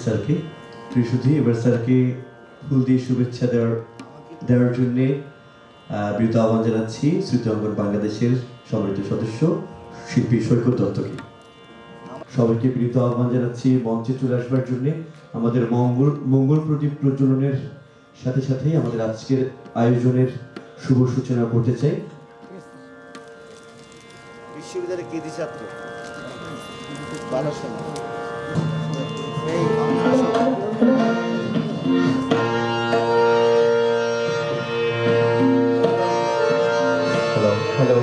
স্যারকে ত্রিশুধি এবার স্যারকে ফুল দিয়ে শুভেচ্ছা দেওয়ার জন্যে বিরত আহ্বান জানাচ্ছি শ্রুতি অঙ্গন বাংলাদেশের সম্মানিত সদস্য শিল্পী সৈকত দত্তকে। সবাইকে বিরত আহ্বান জানাচ্ছি মঞ্চে চলে আসবার জন্যে। আমাদের মঙ্গল প্রদীপ প্রজ্বলনের সাথে সাথেই আমাদের আজকের আয়োজনের শুভ সূচনা করতে চাই। বিশ্ববিদ্যালয়ের কৃতি ছাত্র হ্যালো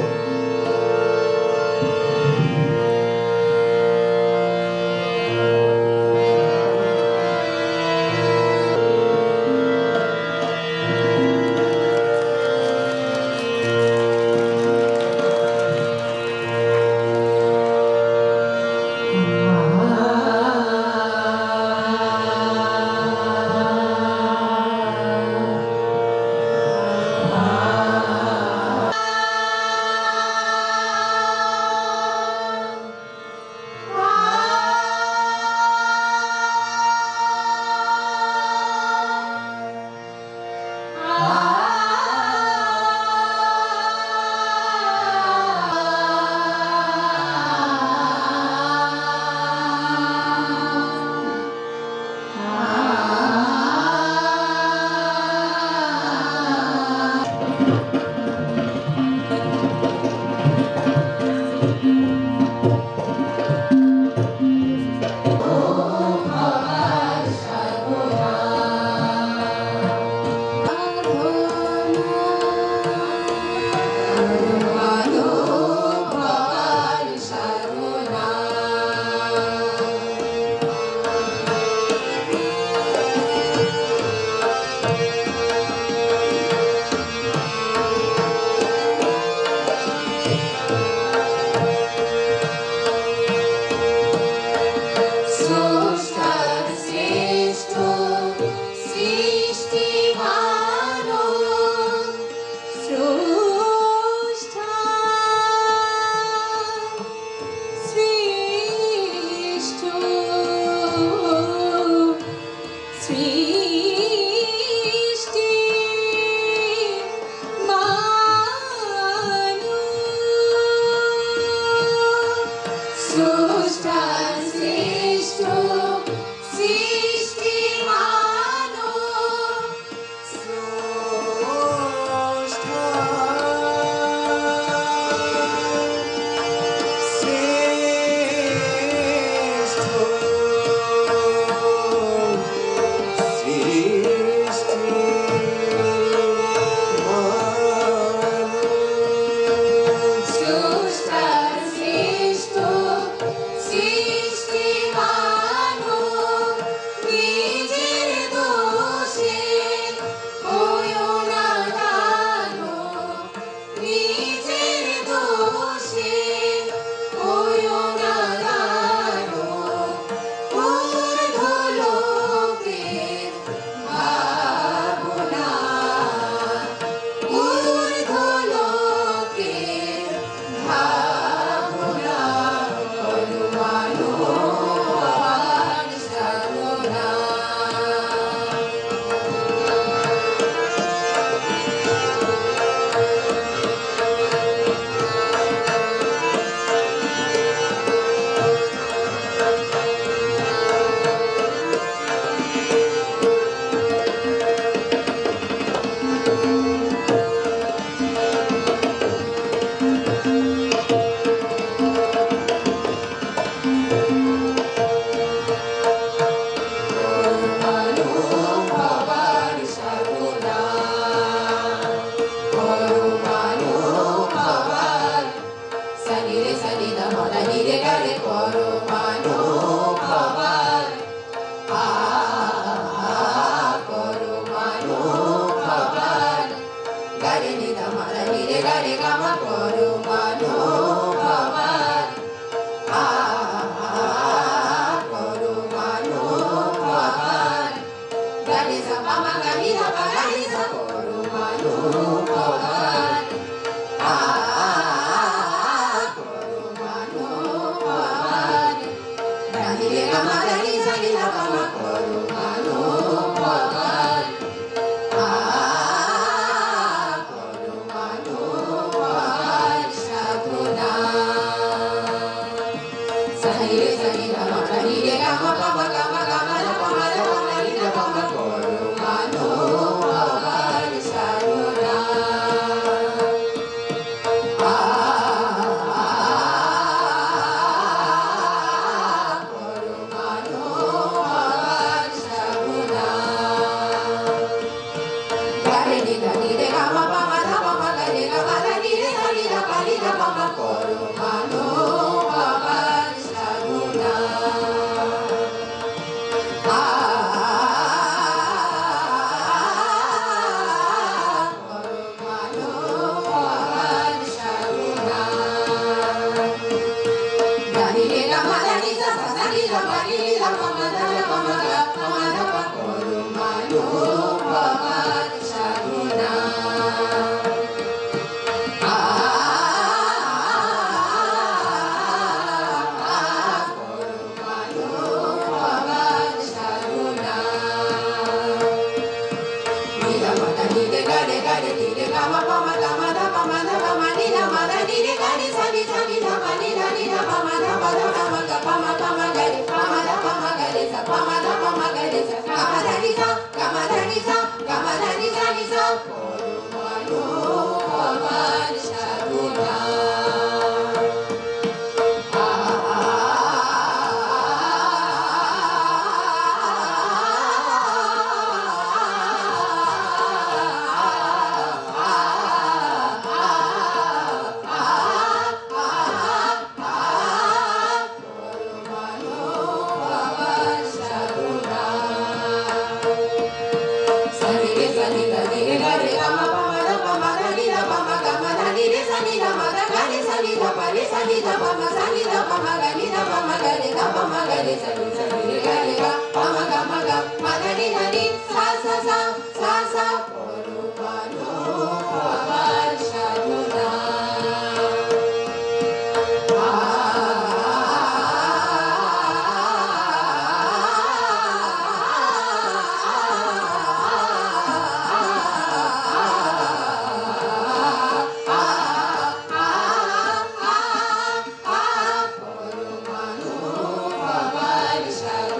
Shall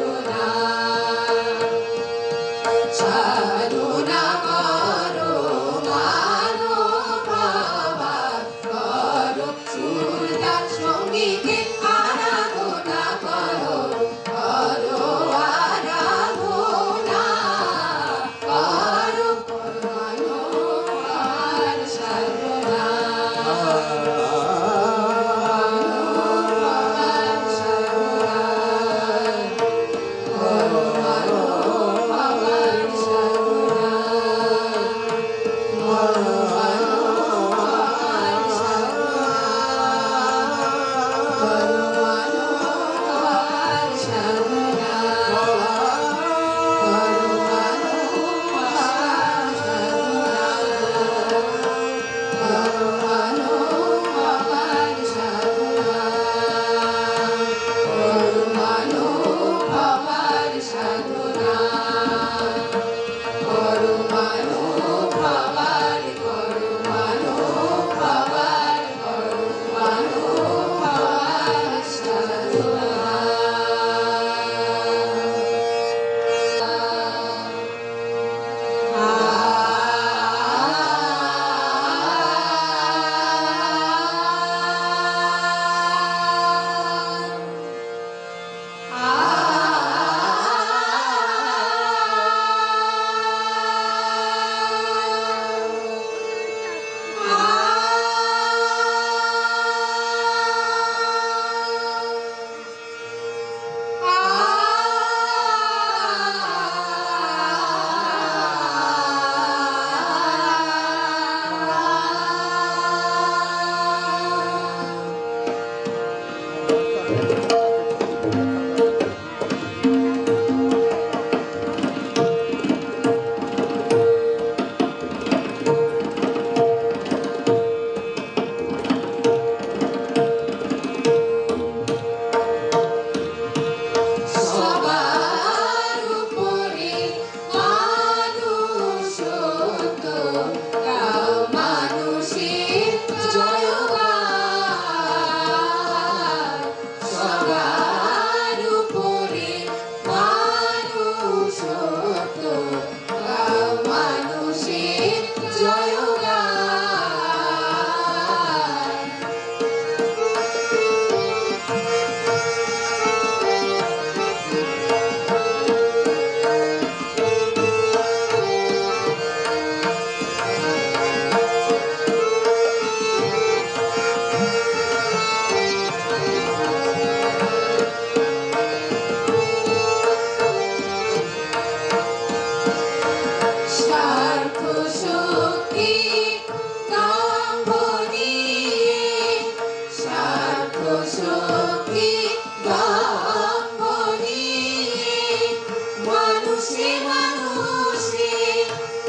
মানুষে মানুষে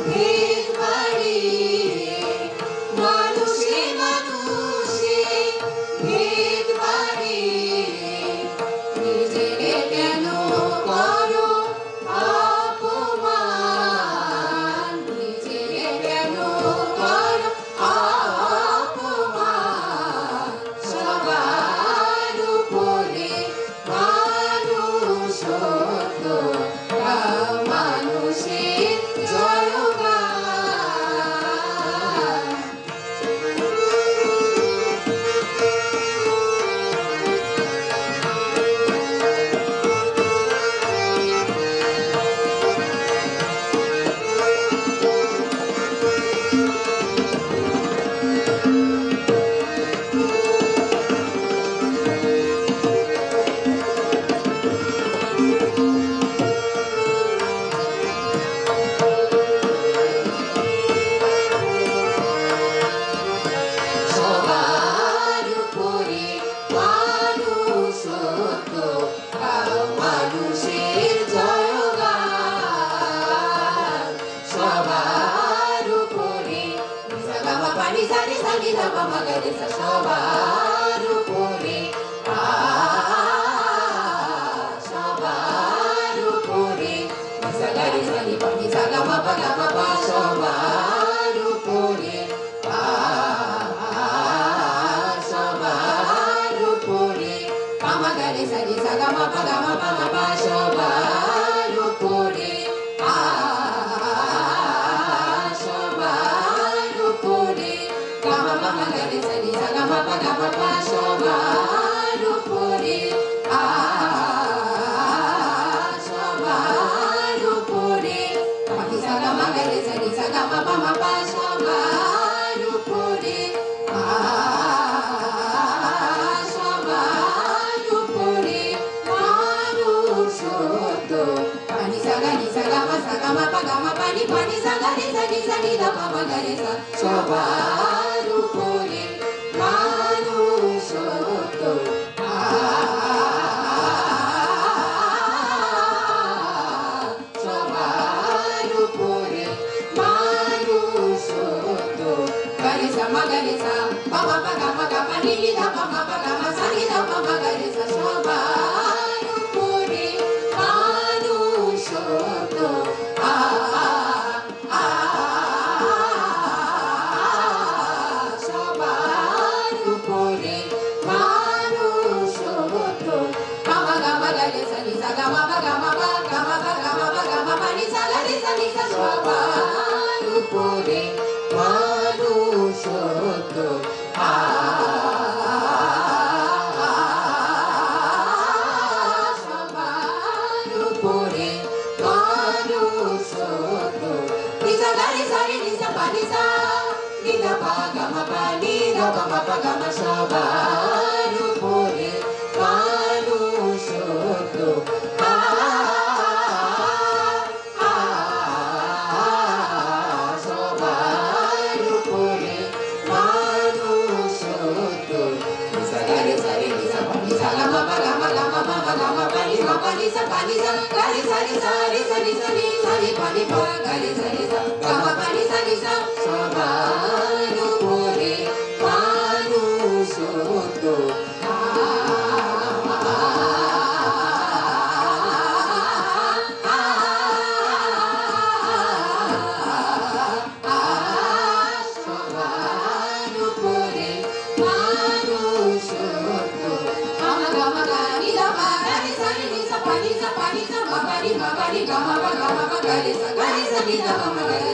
ভেদ বাড়িয়ে মানুষে মানুষে ভেদ বাড়িয়ে নিজেকে কেন করো অপমান নিজেকে কেন করো অপমান সবার উপরে মানুষত্ব মানুষের জয়গান সবার উপরে মানুষত্ব মানুষের জয়গান সবার উপরে নিসাগামা পানি সানি সানি ধামা মাগারে সবার উপরে সবার উপরে নিসাগারে সানি পানি সাগামা পাগামা পা সবার উপরে সবার উপরে কামাগারে সারি সাগামা পাগামা পামা পা সবার উপরে সবার উপরে কামা পামাগারে সারি সাগামা পাগামা পা সবার উপরে সবার উপরে কামাকি সাগামা গারে সারি সাগামা পামা পা সবার উপরে সবার উপরে মানুষত্ব পানি সাগানি সাগামা সাগামা পাগামা পানি পানি সাগারে সানি সানি ধামা মাগারে সবার উপরে মানুষত্ব সবার উপরে মানুষত্ব গারে সামা গারে সা বাবা বাগা বাগা পানি ধামা বাগা সানি ধামা মাগারে সবার উপরে মানুষত্ব সবার উপরে মানুষত্ব গামা গামা গারে সানি সা গামা বাগা বাগা গামা বাগা বাগা পানি সাগারে সানি সা সবার উপরে মানুষত্ব সবার উপরে মানুষত্ব নিসা গারে সারি নিসা পানি সা নিদা পাগামা পানি ধামা পাগামা সবার উপরে মানুষত্ব সবার উপরে মানুষত্ব নিসা গারে সারি নিসা পানি সা গামা পাগামা গামা পামা গামা পানি মা পানি সা গারে সারি সারি সারি সারি সারি পানি পা গারে সারি সা গামা পানি সারি সা সবার উপরে মানুষত্ব সবার উপরে মানুষত্ব গামা গামা গানি ধামা গারে সারি নিসা পানি সা গামা পানি গামা গামা গারে সা গারে সানি ধামা গারে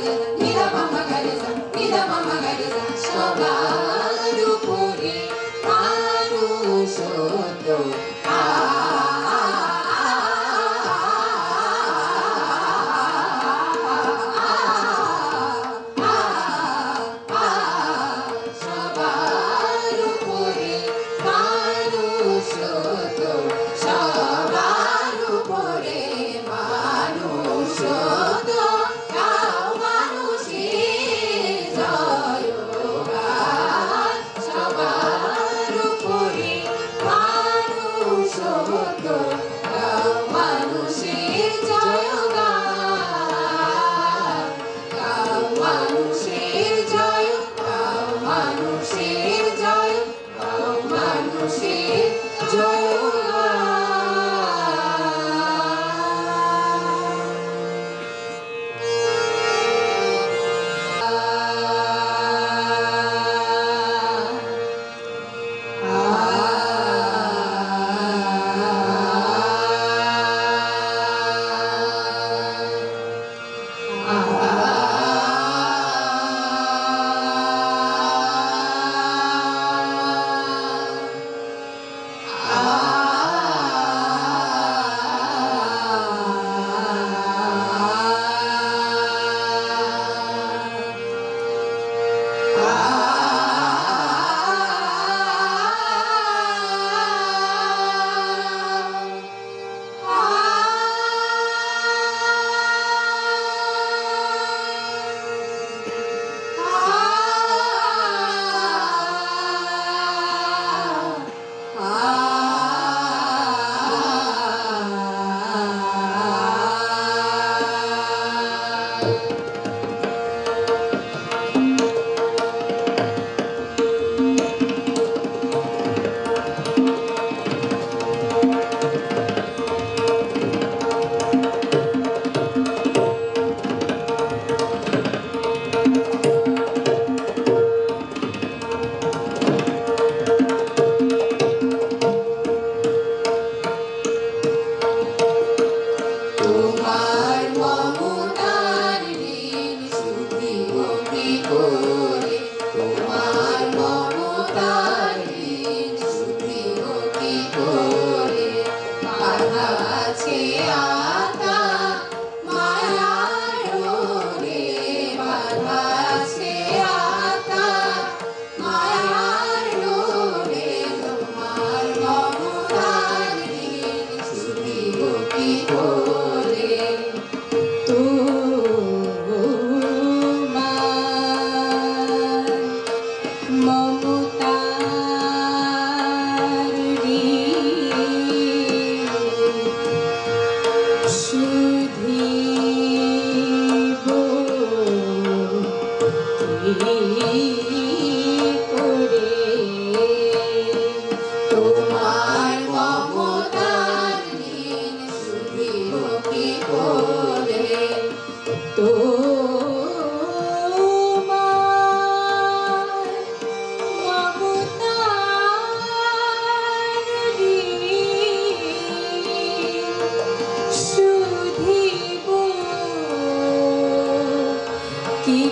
কি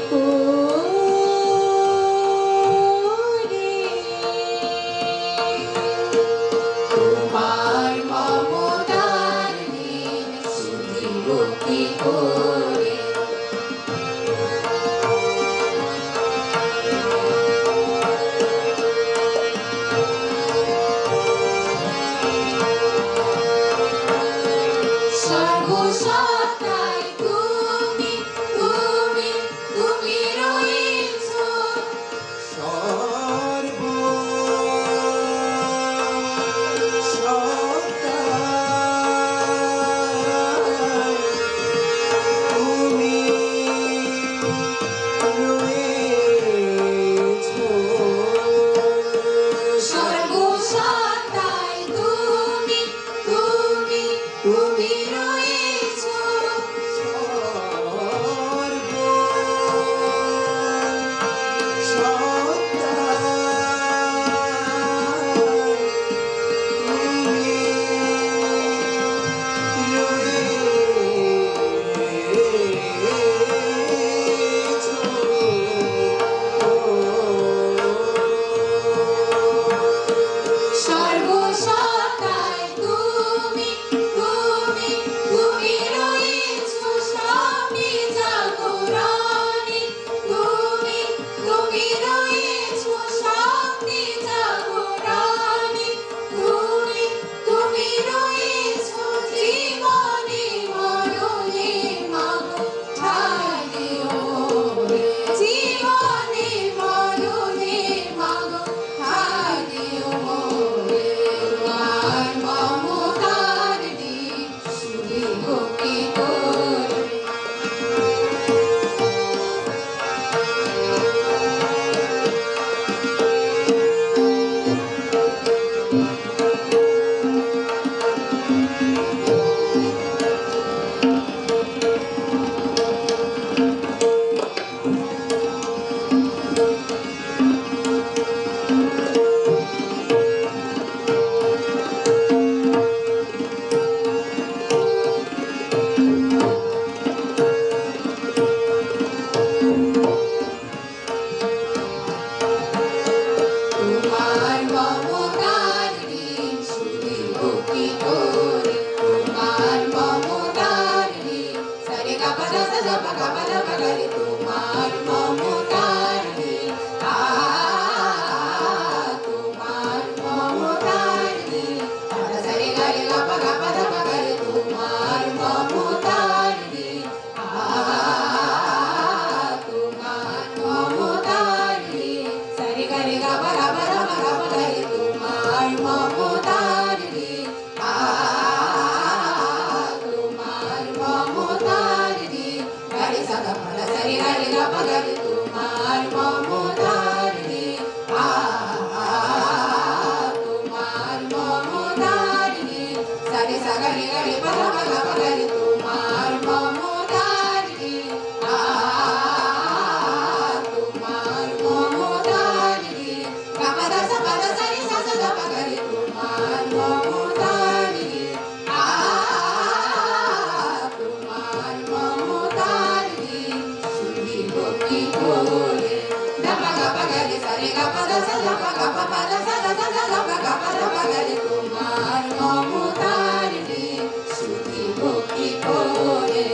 তোমার মমতার ঋণ শুধিব কি করে সর্বসত্তায় তুমি তুমি তুমি রয়েছো সর্বসত্তায় তুমি তুমি তুমি রয়েছো সর্বসত্তায় তুমি তুমি তুমি রয়েছো স্বামী জাগরণে তুমি তুমি রয়েছো স্বামী জাগরণে তুমি তুমি রয়েছো জীবনে মরণে মাগো ঠাই দিও রে জীবনে মরণে মাগো ঠাই দিও রে তোমার মমতার দিন শুধিব কি করে তোমার মমতার ঋণ শুধিব কি করে তোমার মমতার ঋণ সারে গা পা দা সা পা গা পা দা পা গা রে তোমার মমতার ঋণ তোমার মমতার ঋণ সারে গা রে গা পা দা পা গা রে তোমার মমতার ঋণ তোমার মমতার ঋণ সারে গা রে গা পা দা পা গা রে তোমার মমতার ঋণ তোমার মমতার ঋণ গা রে সা দা পা দা সারে গা রে গা পা গা রে তোমার মমতার ঋণ তোমার মমতার ঋণ সারে সা গা রে পা দা পা গা রে তোমার মমতার ঋণ তোমার মমতার ঋণ গা পা দা সা পা দা সারে সা সা দা পা গা রে তোমার মমতার ঋণ তোমার মমতার ঋণ শুধিব কি করে দা পা গা রে সারে গা পা দা সা দা পা দা সা দা সা দা পা গা রে তোমার মমতার ঋণ শুধিব কি করে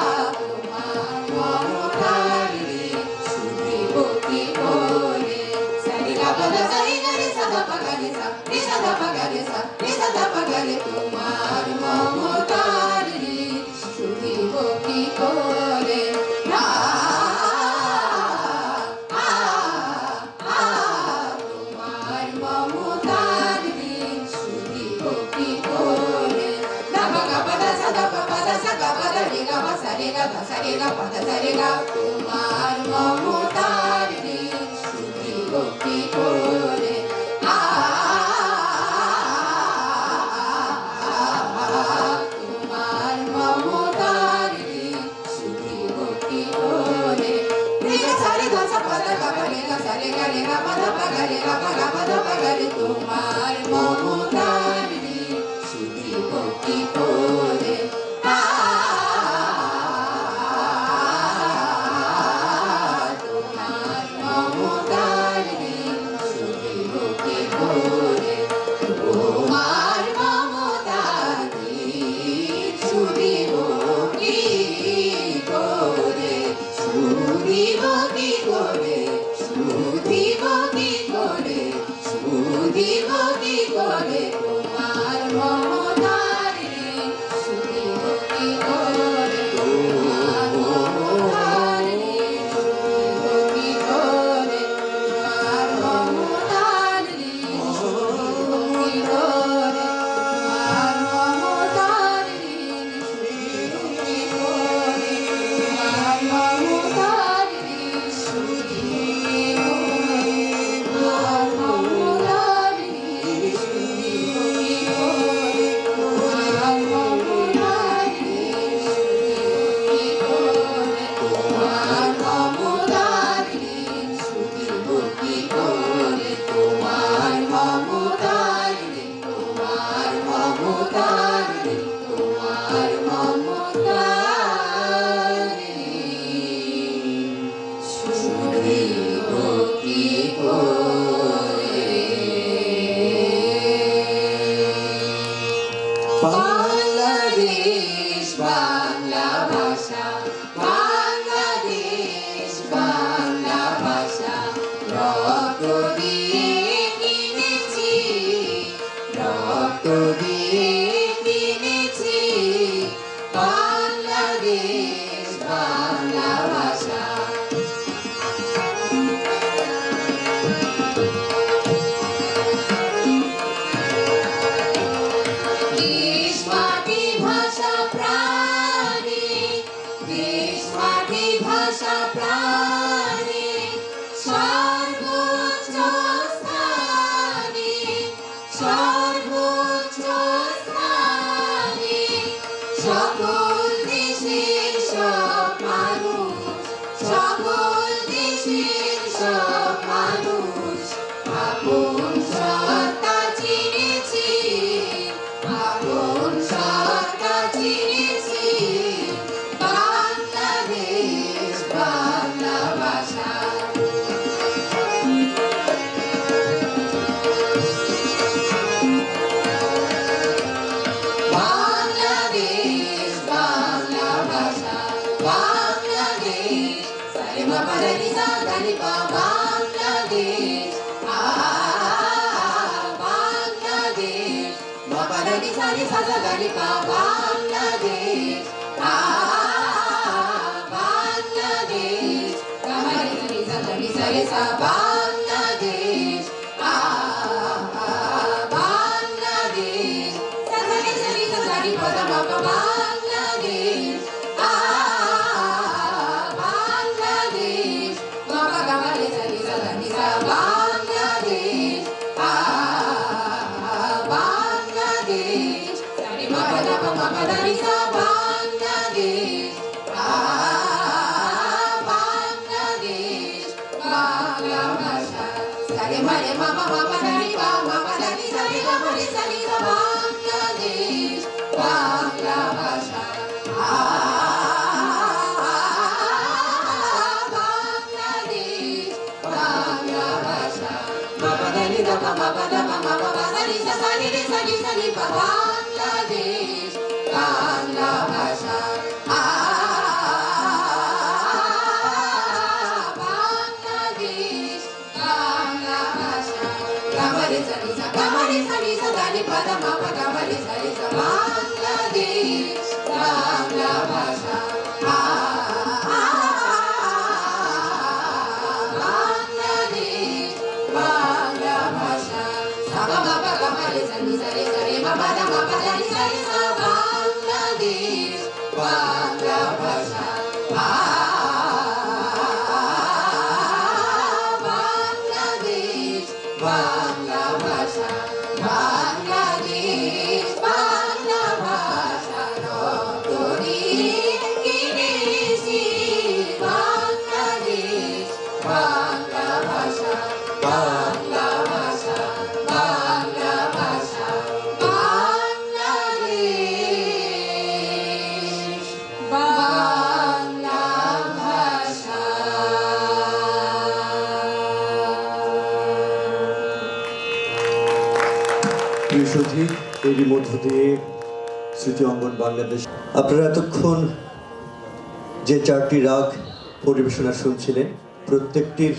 তোমার মমতার ঋণ শুধিব কি করে সারে গা পা দা সারে গা রে সা দা পা গা রে সা দা পা গা রে সা দা পা গা রে তোমার মমতার ঋণ শুধিব কি করে তোমার মমতার ঋণ শুধিব কি করে দা পা গা পা দা সা দা পা দা সা গা পা দা রে গা পা সা রে গা পা দা সা রে গা তোমার মমতার ঋণ শুধিব কি করে তোমার মমতার ঋণ শুধিব কি করে রে সা রে গা সা পা দা গা পা রে গা সা রে গা পা দা পা গা রে গা পা দা পা গা রে তোমার মমতার ঋণ শুধিব কি করে বাংলাদেশ বাংলা ভাষা, বাংলাদেশ বাংলা ভাষা, রক্ত দিয়ে কিনেছি, রক্ত দিয়ে কিনেছি বাংলাদেশ বাংলা ভাষা। দেশ মাটি ভাষা প্রাণে, দেশ মাটি ভাষা প্রাণে, সর্বোচ্চ স্থানে, সর্বোচ্চ স্থানে, সকল দেশের সব মানুষ, সকল দেশের সব মানুষ আপন সত্তা চিনেছি, আপন সত্তা চিনেছি বাংলাদেশ বাংলা ভাষা। বাংলাদেশ বাংলা ভাষা, বাংলাদেশ সারে মা পা রে নি সা ধা নি পা, বাংলাদেশ বাংলাদেশ মা পা রে নি সা ধা নি পা, বাংলাদেশ বাংলাদেশ গা মা রে নি সা ধা নি সা রে সা, বাংলাদেশ বাংলাদেশ সা ধা নি সা নি সা ধা নি পা দা মা পা, বাংলাদেশ বাংলাদেশ মা পা গা মা রে সা নি সা ধা নি সা, বাংলাদেশ বাংলাদেশ সা রে মা পা দা মা পা দা নি সা, বাংলাদেশ বাংলাদেশ বাংলা ভাষা সা রে মা রে মা পা দা নি পা, মা পা দা নি সা রে গা মা রে সা নি সা, বাংলাদেশ বাংলা ভাষা। বাংলাদেশ বাংলা ভাষা, মা পা দা নি দা পা মা পা দা পা মা পা দা নি সা সা নি রে সা নি সা নি পা, বাংলাদেশ বাংলা ভাষা। বাংলাদেশ বাংলা ভাষা, গা মা রে সা নি সা, গা মা রে সা নি সা ধা নি পা দা মা পা গা মা রে সা রে সা, বাংলাদেশ বাংলা ভাষা। বাংলাদেশ বাংলা ভাষা, সা গা মা পা গা মা রে সা নি সা রে সা রে মা পা দা মা পা দা নি সা রে সা, বাংলাদেশ বাংলা ভাষা। বাংলাদেশ বাংলা ভাষা, বাংলাদেশ বাংলা ভাষা, রক্ত দিয়ে কিনেছি বাংলাদেশ বাংলা ভাষা, বাংলা ভাষা, বাংলা ভাষা, বাংলাদেশ বাংলা ভাষা। প্রিয় সুধী, এরই মধ্য দিয়ে স্মৃতি অঙ্গন বাংলাদেশ, আপনারা এতক্ষণ যে চারটি রাগ পরিবেশনা শুনছিলেন প্রত্যেকটির